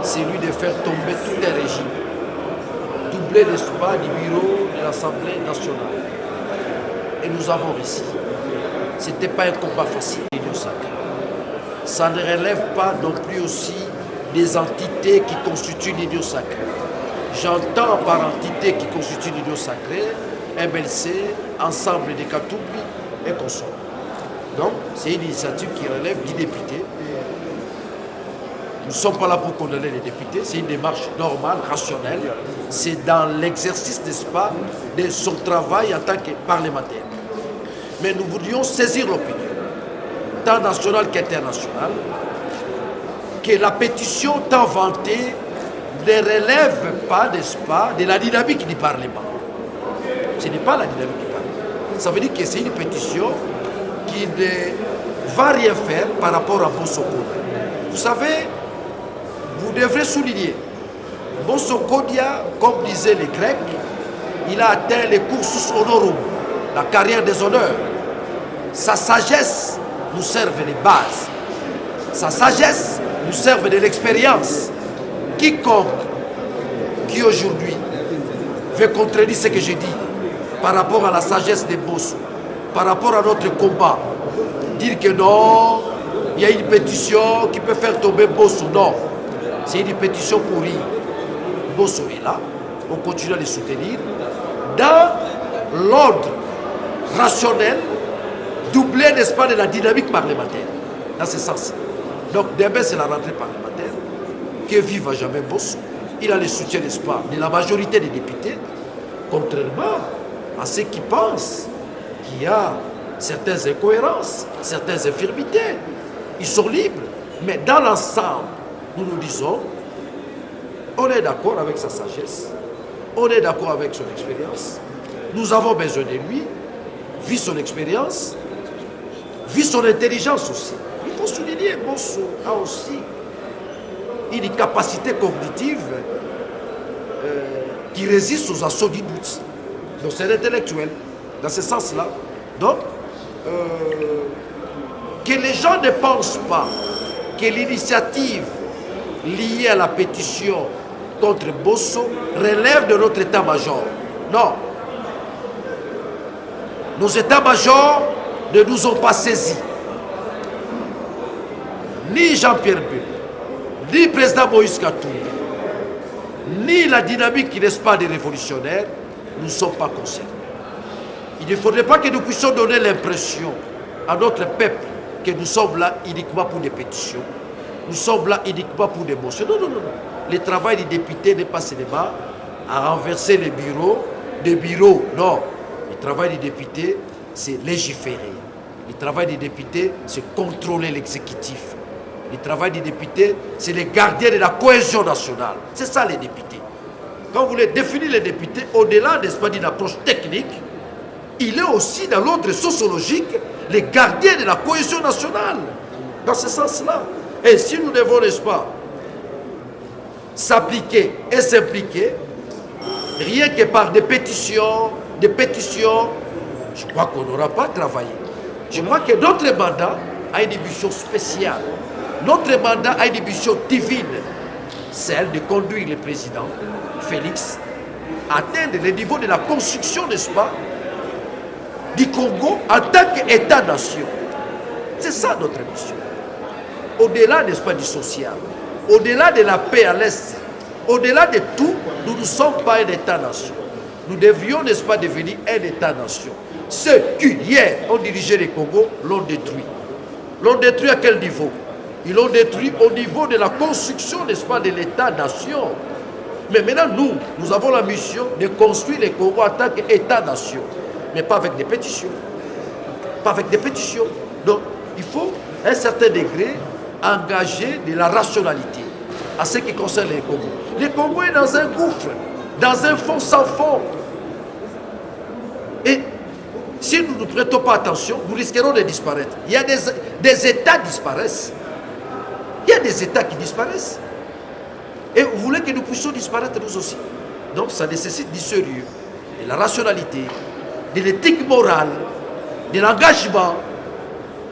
celui de faire tomber tout un régime, doubler l'espace du bureau de l'Assemblée nationale. Et nous avons réussi. Ce n'était pas un combat facile, l'Union sacrée. Ça ne relève pas non plus aussi des entités qui constituent l'Union sacrée. J'entends par entité qui constitue l'Union sacrée, MLC, Ensemble des Katoubi et consorts. Donc, c'est une initiative qui relève du député. Nous ne sommes pas là pour condamner les députés, c'est une démarche normale, rationnelle. C'est dans l'exercice, n'est-ce pas, de son travail en tant que parlementaire. Mais nous voudrions saisir l'opinion, tant nationale qu'internationale, que la pétition tant vantée ne relève pas, n'est-ce pas, de la dynamique du Parlement. Ce n'est pas la dynamique du Parlement. Ça veut dire que c'est une pétition qui ne va rien faire par rapport à Bosoko. Vous savez, vous devrez souligner, Bosokodia, comme disaient les Grecs, il a atteint les cursus honorum, la carrière des honneurs. Sa sagesse nous serve de base. Sa sagesse nous serve de l'expérience. Quiconque qui aujourd'hui veut contredire ce que je dis par rapport à la sagesse des Bosso, par rapport à notre combat, dire que non, il y a une pétition qui peut faire tomber Bosso, non. C'est une pétition pour rire. Bosso est là, on continue à les soutenir dans l'ordre rationnel, doublé, n'est-ce pas, de la dynamique parlementaire, dans ce sens. Donc, demain, c'est la rentrée parlementaire, que vive à jamais Bosso. Il a le soutien, n'est-ce pas, de la majorité des députés, contrairement à ceux qui pensent qu'il y a certaines incohérences, certaines infirmités. Ils sont libres, mais dans l'ensemble, nous nous disons, on est d'accord avec sa sagesse, on est d'accord avec son expérience, nous avons besoin de lui, vu son expérience, vu son intelligence aussi. Il faut souligner, Bosso a aussi une capacité cognitive qui résiste aux assauts du doute. Donc c'est intellectuel, dans ce sens-là. Donc, que les gens ne pensent pas que l'initiative liée à la pétition contre Bosso relève de notre état-major. Non. Nos états-majors ne nous ont pas saisis. Ni Jean-Pierre Bemba, ni le président Moïse Katumbi, ni la dynamique, n'est-ce pas, des révolutionnaires, nous ne sommes pas concernés. Il ne faudrait pas que nous puissions donner l'impression à notre peuple que nous sommes là uniquement pour des pétitions. Nous sommes là uniquement pour des motions. Non, non, non, non. Le travail des députés n'est pas seulement à renverser les bureaux, des bureaux. Non. Le travail des députés, c'est légiférer. Le travail des députés, c'est contrôler l'exécutif. Le travail des députés, c'est les gardiens de la cohésion nationale. C'est ça les députés. Quand vous voulez définir les députés, au-delà, n'est-ce pas, d'une approche technique, il est aussi dans l'ordre sociologique les gardiens de la cohésion nationale. Dans ce sens-là. Et si nous devons, n'est-ce pas, s'appliquer et s'impliquer, rien que par des pétitions, je crois qu'on n'aura pas travaillé. Je crois que notre mandat a une mission spéciale. Notre mandat a une mission divine, celle de conduire le président Félix à atteindre le niveau de la construction, n'est-ce pas, du Congo en tant qu'État-nation. C'est ça notre mission. Au-delà, n'est-ce pas, du social, au-delà de la paix à l'Est, au-delà de tout, nous ne sommes pas un État-nation. Nous devrions, n'est-ce pas, devenir un État-nation. Ceux qui, hier, ont dirigé le Congo, l'ont détruit. L'ont détruit à quel niveau? Ils l'ont détruit au niveau de la construction, n'est-ce pas, de l'État-nation. Mais maintenant, nous avons la mission de construire le Congo en tant qu'État-nation. Mais pas avec des pétitions. Pas avec des pétitions. Donc, il faut, à un certain degré, engager de la rationalité à ce qui concerne le Congo. Le Congo est dans un gouffre, dans un fond sans fond. Et si nous ne prêtons pas attention, nous risquerons de disparaître. Il y a des États qui disparaissent. Il y a des États qui disparaissent. Et vous voulez que nous puissions disparaître nous aussi. Donc ça nécessite du sérieux, de la rationalité, de l'éthique morale, de l'engagement,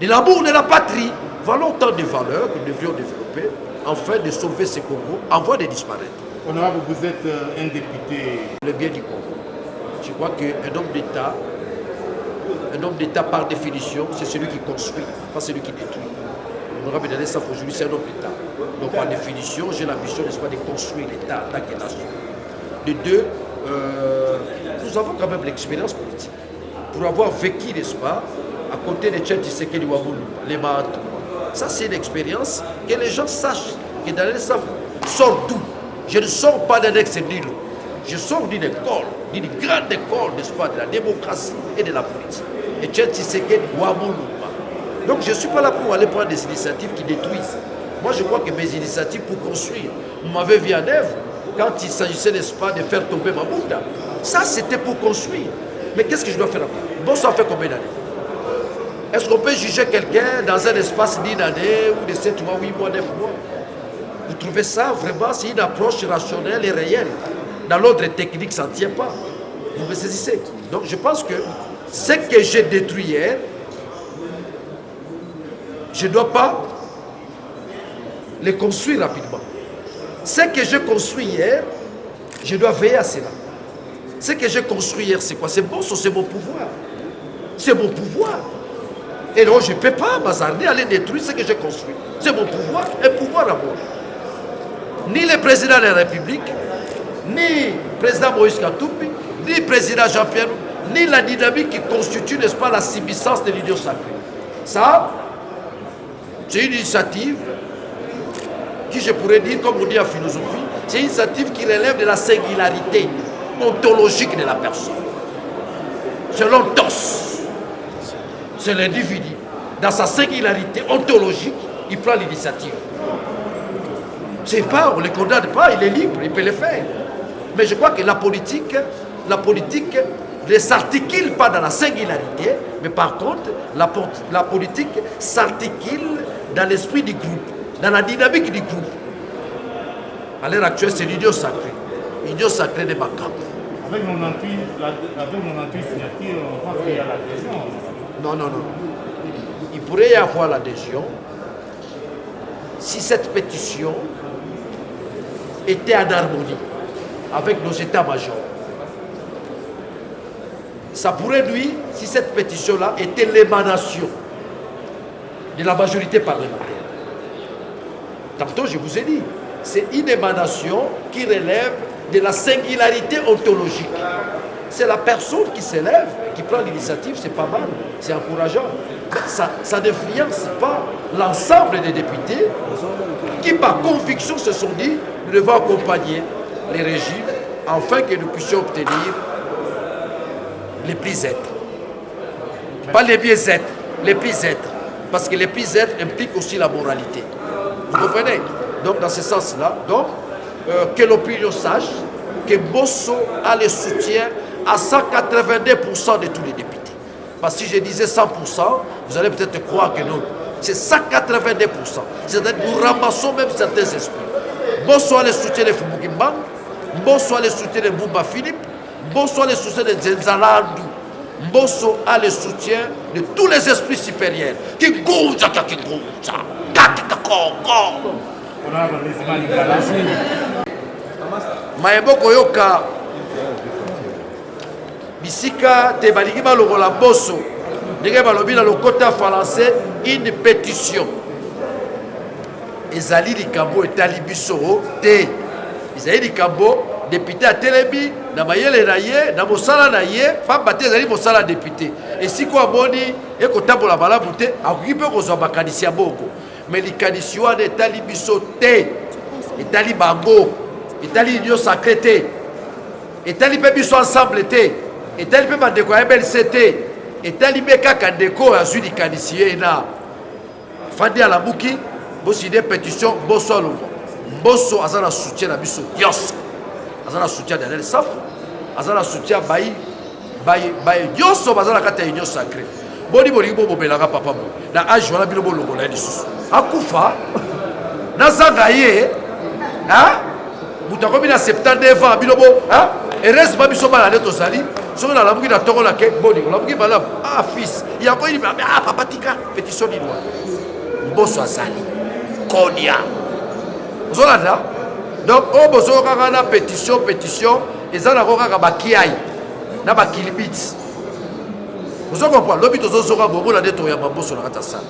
de l'amour de la patrie. Voilà autant de valeurs que nous devrions développer enfin de sauver ce Congo avant de disparaître. Honorable, vous êtes un député. Le bien du Congo. Je crois qu'un homme d'État par définition, c'est celui qui construit, pas celui qui détruit. L'honorable Daniel Saf aujourd'hui, c'est un homme d'État. Donc par définition, j'ai l'ambition, n'est-ce pas, de construire l'État en tant que nation. De deux, nous avons quand même l'expérience politique. Pour avoir vécu, n'est-ce pas, à côté de Tchèque Tshisekedi Waboulou, les Mahatou. Ça, c'est une expérience que les gens sachent que Daniel Saf sort d'où. Je ne sors pas d'un ex-nilo. Je sors d'une école, d'une grande école, n'est-ce pas, de la démocratie et de la politique. Et Tchèque Tshisekedi Waboulou. Donc je ne suis pas là pour aller prendre des initiatives qui détruisent. Moi, je crois que mes initiatives pour construire, vous m'avez vu en œuvre quand il s'agissait, n'est-ce pas, de faire tomber Mabouda. Ça, c'était pour construire. Mais qu'est-ce que je dois faire après? Bon, ça fait combien d'années? Est-ce qu'on peut juger quelqu'un dans un espace d'une année ou de 7 mois, 8 mois, 9 mois? Vous trouvez ça vraiment, c'est une approche rationnelle et réelle. Dans l'ordre technique, ça ne tient pas. Vous me saisissez? Donc je pense que ce que j'ai détruit hier, je ne dois pas les construire rapidement. Ce que j'ai construit hier, je dois veiller à cela. Ce que j'ai construit hier, c'est quoi? C'est bon, c'est mon pouvoir. C'est mon pouvoir. Et donc, je ne peux pas m'azarder à aller détruire ce que j'ai construit. C'est mon pouvoir, un pouvoir à moi. Ni le président de la République, ni le président Moïse Katoupi, ni le président Jean-Pierre, ni la dynamique qui constitue, n'est-ce pas, la subsistance de l'union sacrée. Ça, c'est une initiative qui, je pourrais dire, comme on dit en philosophie, c'est une initiative qui relève de la singularité ontologique de la personne. Selon Toss, c'est l'individu. Dans sa singularité ontologique, il prend l'initiative. C'est pas, on ne le condamne pas, il est libre, il peut le faire. Mais je crois que la politique ne s'articule pas dans la singularité, mais par contre, la politique s'articule dans l'esprit du groupe, dans la dynamique du groupe. À l'heure actuelle, c'est l'union sacrée. L'union sacrée des Makam. Avec 98 signatures, on voit qu'il y a l'adhésion. Non. Il pourrait y avoir l'adhésion si cette pétition était en harmonie avec nos états-majors. Ça pourrait nuire si cette pétition-là était l'émanation de la majorité parlementaire. Tantôt, je vous ai dit, c'est une émanation qui relève de la singularité ontologique. C'est la personne qui s'élève, qui prend l'initiative, c'est pas mal, c'est encourageant. Ça n'influence pas l'ensemble des députés qui, par conviction, se sont dit nous devons accompagner les régimes afin que nous puissions obtenir les plus êtres. Pas les mieux êtres, les plus êtres. Parce que les plus êtres impliquent aussi la moralité. Vous comprenez? Donc, dans ce sens-là, que l'opinion sache que Bosso a le soutien à 182% de tous les députés. Parce que si je disais 100%, vous allez peut-être croire que non. C'est 182%. C'est-à-dire que nous ramassons même certains esprits. Bosso a le soutien de Fumukimba, Bosso a le soutien de Bumba Philippe, Bosso a le soutien de Nzenzalandou, Bosso a le soutien de tous les esprits supérieurs. Kingunza, Kakingunza, Kakikakongo. Maeboko yoka bisika te balingi balokola Bosso ndenge balobi na lokota français une pétition ezali likambo etali biso te ezali likambo député atelemi na mayele na ye na mosala na ye pamba te ezali mosala député esiko amoni ekotambola malamu te akoki mpe kozwa makanisi ya boko me likanisi wana etali biso te etali bango etali union sacré te etali mpe biso ensemble te etali mpe bandeko ya MLC te etali mpe kaka ndeko azwi likanisi ye na fandi alamuki boside pétition Bosso alongo Bosso aza na soutien na biso nyonso aza na soutien de Daniel Saf aza na soutien baye nyonso baza na kati ya union sacré boni bolingi bobobelaka papa mo na age wana bino bolongola ye lisusu akufa nazanga ye moto akomi na 79 ans bino bo heureusement biso bana nde tozali soki nalamuki na ntongo na ke boni olamuki malamu fils yango ini papa tika pétition nini wana Bosso azali konia ozolanda donc oyo bozokaka na pétition eza nango kaka bakiai na bakilibiti ozokomprendre lobi tozozoka bomona nde toyamba mboso na kati ya sala.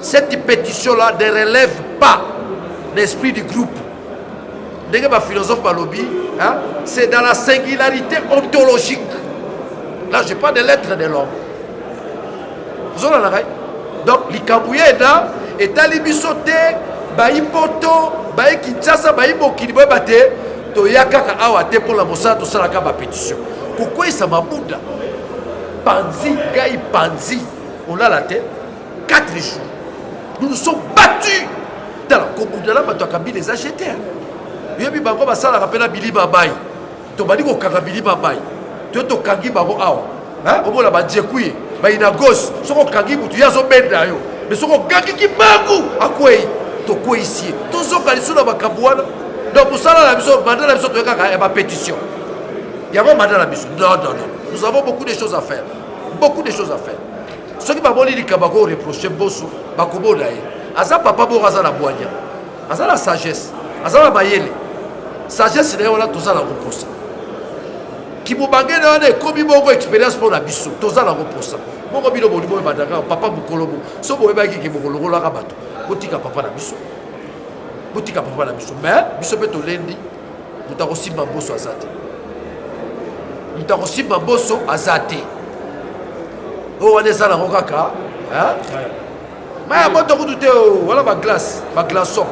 Cette pétition là ne relève pas l'esprit du groupe ndenge baphilosophe balobi c'est dans la singularité ontologique. Là je parle de l'être de l'homme ozolanda ngai donc likambo ye na etali biso te bayi poto bayi Kinshasa bayi mokili boyeba te toya kaka awa te mpo na mosala tosalaka bapétition. Pourquoi ça mabuda Panzi, Gaï Panzi, on a la tête, 4 jours. Nous nous sommes battus. Alors, comme on a la les acheter. Il y a eu un ça rappelle à Billy Babaï. Tu m'as dit qu'on a Billy Babaï. Tu as dit qu'on a Billy Babaï. On va la djekouye. Il y a un gosse. Si on a Kangi, tu as un bête là. Mais si on a Kangi qui magou, à quoi tu quoi ici? Tu as un sur la Bakabouane. Donc, pour ça, la mission, maintenant, la mission, tu as une pétition. Il y a un mandat la mission. Non. Nous avons beaucoup de choses à faire. Beaucoup de choses à faire. Ceux qui m'ont dit que je reproche Bosso, Bakobo Daye. Asa papa Boraza la boigna. Asa la sagesse. Asa la mayele. Sagesse, c'est là, tout ça la repose. Qui m'a bagé dans les commis bongo expérience pour la bisso. Tout ça la repose. Mon robino bonimo et madara, papa Bukolobo. So boé bagi qui Bukolobo la rabato. Boutika papa la bisso. Boutika papa la bisso. Mais, bisso peut te lundi. Vous t'as aussi ma bosso à zate. Vous t'as aussi ma bosso à zate. Oh, on est ça, on kaka. Hein? Mais moi, tu as dit, voilà ma glace, ma glaçon.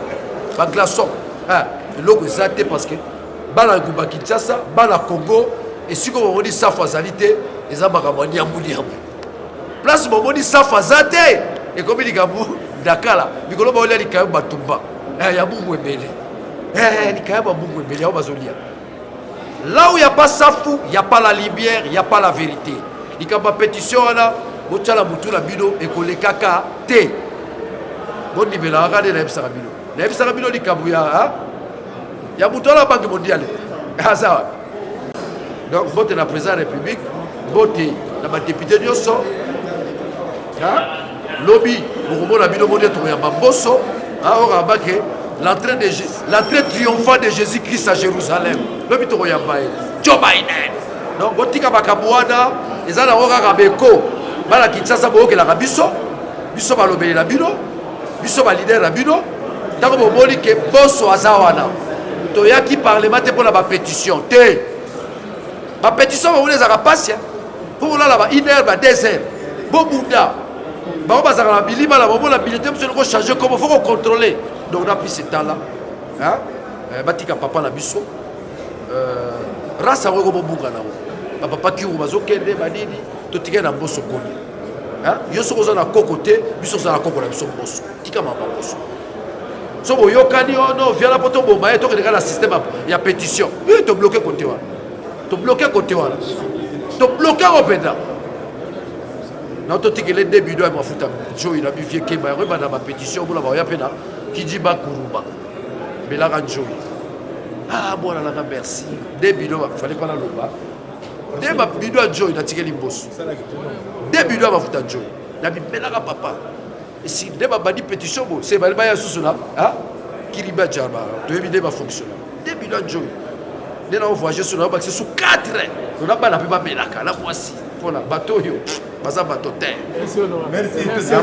Hein? Le zate parce que, bala Gouba Kinshasa, bala Congo, et si on dit ça, fazalité, les amaramani à Mouliam. Place, on dit ça, fazate, et comme il dit Gabou, Dakar, Mikolo Baolia, il y a Batumba. Il y a Boubou et Bélé. Il y a Boubou et Bélé, là où il n'y a pas Safou, il n'y a pas la lumière, il n'y a pas la vérité. Il y a une pétition là, il y a une bino et que les caca té. Bon niveau là, regardez les Sarabino. Les Sarabino di Kabouya, il y a une la Banque mondiale. Donc vote la présidente de la République, vote la député de Yosso, lobby pour la bino mondiale pour Yamboso, l'entrée triomphante de Jésus-Christ à Jérusalem. Lobby pour Yambaye, Joe Biden. Donc botika bakabouana. Ils ont un beko, bala Kinshasa boke la biso balobeli la bino, biso ba leader la bino, tant que bomoli ke bosso azawana. Toyaki parlement pour la pétition. Ma pétition vous les a passé. Pour là là 1 heure 2 heures. Bon bouddha. Ba on bazaka la bilima la bobo la bilité monsieur le changer comment faut contrôler. Donc on a pris ce temps là. Hein? Batika papa la biso. Rasa wo go bunga na wo. Papa qui vous kende manini to tika na bosso koni hein yo soko za na kokote biso za na kokola biso bosso tika mama bosso so boyo kani ono via la poto bomba to que la système ya pétition oui to bloquer côté wa to bloquer côté wa to bloquer au pédal na to tika le début do mafuta jo il a bifié ke ba reba na ma pétition pour la ba ya pena qui dit ba kuruba bela ranjo bon la merci début do fallait pas la loba. Dès ma bidou à Joy, il a tiré les boss. Dès bidou à ma fout à Joy. Il a mis Belara papa. Et si dès ma badi pétition, c'est Balbaya sous cela. Qui riba Djaba. Tu es ma fonction. Dès bidou à Joy. Dès là, on voyage sur la bas, c'est sous 4 ans. On n'a pas la pépa Belaka. La voici. Pour la bateau, baza bateau terre. Merci.